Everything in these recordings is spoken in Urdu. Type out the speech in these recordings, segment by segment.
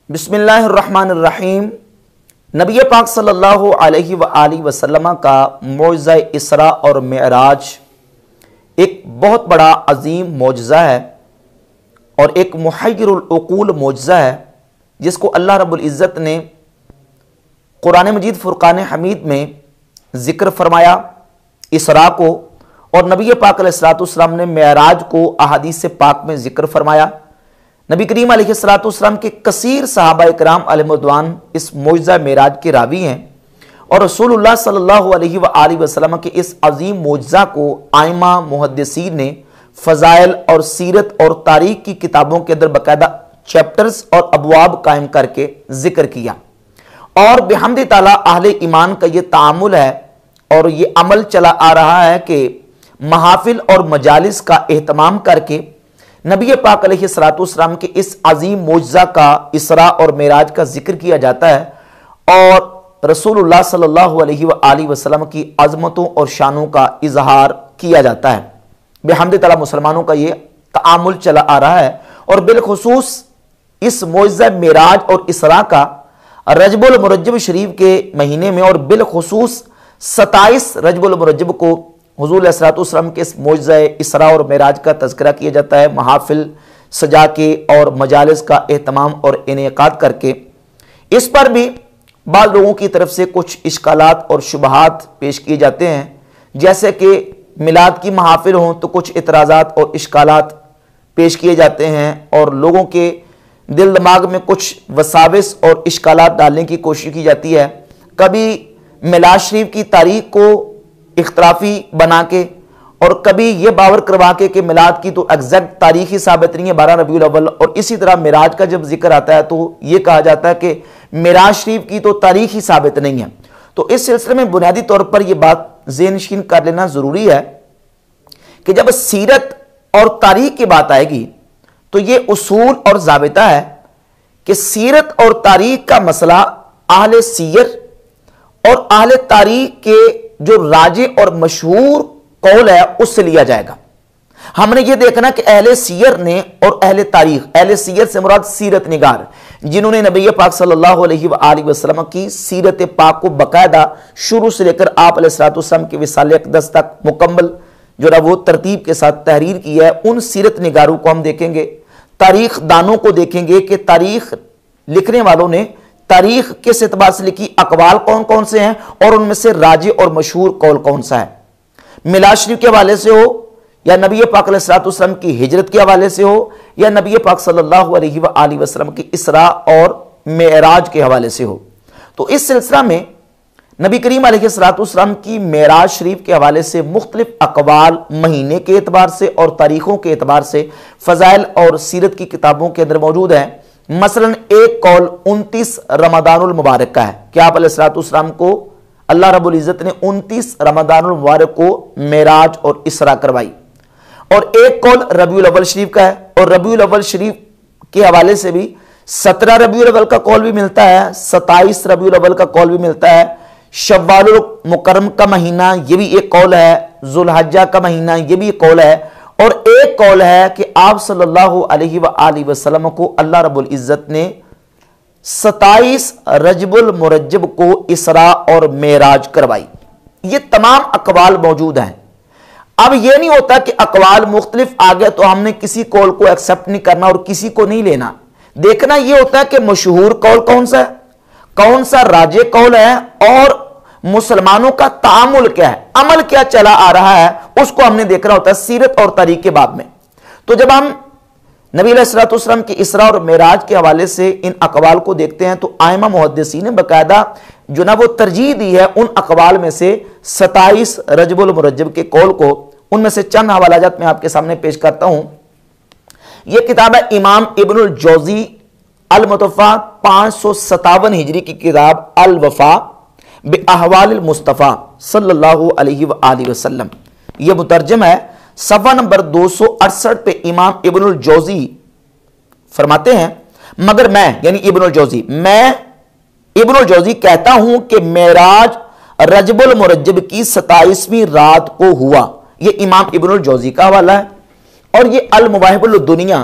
بسم اللہ الرحمن الرحیم۔ نبی پاک صلی اللہ علیہ وآلہ وسلم کا معجزہ اسراء اور معراج ایک بہت بڑا عظیم معجزہ ہے اور ایک محیر العقول معجزہ ہے، جس کو اللہ رب العزت نے قرآن مجید فرقان حمید میں ذکر فرمایا اسراء کو، اور نبی پاک علیہ السلام نے معراج کو احادیث پاک میں ذکر فرمایا۔ نبی کریم علیہ السلام کے کثیر صحابہ اکرام علیہم رضوان اس معجزہ معراج کے راوی ہیں، اور رسول اللہ صلی اللہ علیہ وآلہ وسلم کے اس عظیم معجزہ کو ائمہ محدثین نے فضائل اور سیرت اور تاریخ کی کتابوں کے اندر باقاعدہ چیپٹرز اور ابواب قائم کر کے ذکر کیا، اور بحمد تعالی اہل ایمان کا یہ تعامل ہے اور یہ عمل چلا آ رہا ہے کہ محافل اور مجالس کا اہتمام کر کے نبی پاک علیہ السلام کے اس عظیم معجزہ کا اسراء اور معراج کا ذکر کیا جاتا ہے، اور رسول اللہ صلی اللہ علیہ وآلہ وسلم کی عظمتوں اور شانوں کا اظہار کیا جاتا ہے۔ بحمد تعالی مسلمانوں کا یہ تعامل چلا آ رہا ہے، اور بالخصوص اس معجزہ معراج اور اسراء کا رجب المرجب شریف کے مہینے میں، اور بالخصوص 27 رجب المرجب کو حضور علیہ السلام کے اس معجزہ اسراء اور معراج کا تذکرہ کیا جاتا ہے، محافل سجا کے اور مجالس کا اہتمام اور انعقاد کر کے۔ اس پر بھی بعض لوگوں کی طرف سے کچھ اشکالات اور شبہات پیش کیے جاتے ہیں، جیسے کہ میلاد کی محافل ہوں تو کچھ اعتراضات اور اشکالات پیش کیے جاتے ہیں، اور لوگوں کے دل دماغ میں کچھ وساوس اور اشکالات ڈالنے کی کوشش کی جاتی ہے۔ کبھی میلاد شریف کی تاریخ کو اختلافی بنا کے، اور کبھی یہ باور کروا کے کہ میلاد کی تو ایگزیکٹ تاریخ ہی ثابت نہیں ہے 12 ربیع الاول، اور اسی طرح معراج کا جب ذکر آتا ہے تو یہ کہا جاتا ہے کہ معراج شریف کی تو تاریخ ہی ثابت نہیں ہے۔ تو اس سلسلے میں بنیادی طور پر یہ بات ذہن نشین کر لینا ضروری ہے کہ جب سیرت اور تاریخ کی بات آئے گی تو یہ اصول اور ضابطہ ہے کہ سیرت اور تاریخ کا مسئلہ اہل سیر اور اہل تاریخ کے جو راجع اور مشہور قول ہے اس سے لیا جائے گا۔ ہم نے یہ دیکھنا کہ اہل سیر نے اور اہل تاریخ، اہل سیر سے مراد سیرت نگار، جنہوں نے نبی پاک صلی اللہ علیہ وآلہ وسلم کی سیرت پاک کو باقاعدہ شروع سے لے کر آپ علیہ السلام کے وصال اقدس تک مکمل جو ہے وہ ترتیب کے ساتھ تحریر کی ہے، ان سیرت نگاروں کو ہم دیکھیں گے۔ تاریخ دانوں کو دیکھیں گے کہ تاریخ لکھنے والوں نے تاریخ کس اعتبار سے لکھی، اقوال کون کون سے ہیں، اور ان میں سے راجع اور مشہور قول کون سا ہے۔ میلاد شریف کے حوالے سے ہو، یا نبی پاک علیہ السلام کی ہجرت کے حوالے سے ہو، یا نبی پاک صلی اللہ علیہ وآلہ وسلم کی اسراء اور معراج کے حوالے سے ہو۔ تو اس سلسلہ میں نبی کریم علیہ السلام کی معراج شریف کے حوالے سے مختلف اقوال مہینے کے اعتبار سے اور تاریخوں کے اعتبار سے فضائل اور سیرت کی کتابوں کے اندر موجود ہیں۔ مثلا ایک قول 29 رمضان المبارک کا ہے کہ آپ علیہ السلام کو اللہ رب العزت نے 29 رمضان المبارک کو معراج اور اسراء کروائی، اور ایک قول ربیع الاول شریف کا ہے، اور ربیع الاول شریف کے حوالے سے بھی 17 ربیع الاول کا قول بھی ملتا ہے، 27 ربیع الاول کا قول بھی ملتا ہے، شوال المکرم کا مہینہ یہ بھی ایک قول ہے، ذو الحجہ کا مہینہ یہ بھی ایک قول ہے، اور ایک قول ہے کہ آپ صلی اللہ علیہ وآلہ وسلم کو اللہ رب العزت نے 27 رجب المرجب کو اسراء اور معراج کروائی۔ یہ تمام اقوال موجود ہیں۔ اب یہ نہیں ہوتا کہ اقوال مختلف آ گئے تو ہم نے کسی قول کو ایکسپٹ نہیں کرنا اور کسی کو نہیں لینا۔ دیکھنا یہ ہوتا ہے کہ مشہور قول کون سا ہے، کون سا راجع قول ہے، اور مسلمانوں کا تعامل کیا ہے، عمل کیا چلا آ رہا ہے، اس کو ہم نے دیکھنا ہوتا ہے سیرت اور تاریخ کے باب میں۔ تو جب ہم نبی علیہ السلام کی اسراء اور معراج کے حوالے سے ان اقوال کو دیکھتے ہیں تو ائمہ محدثین نے باقاعدہ جو نا وہ ترجیح دی ہے ان اقوال میں سے 27 رجب المرجب کے قول کو۔ ان میں سے چند حوالہ جات میں آپ کے سامنے پیش کرتا ہوں۔ یہ کتاب ہے امام ابن الجوزی المتوفیٰ 557 ہجری کی کتاب الوفا باحوال المصطفیٰ صلی اللہ علیہ وآلہ وسلم۔ یہ مترجم ہے، صفحہ نمبر 268 پہ امام ابن الجوزی فرماتے ہیں، مگر میں یعنی میں ابن الجوزی کہتا ہوں کہ معراج رجب المرجب کی 27ویں رات کو ہوا۔ یہ امام ابن الجوزی کا حوالہ ہے، اور یہ المواہب الدنیا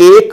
1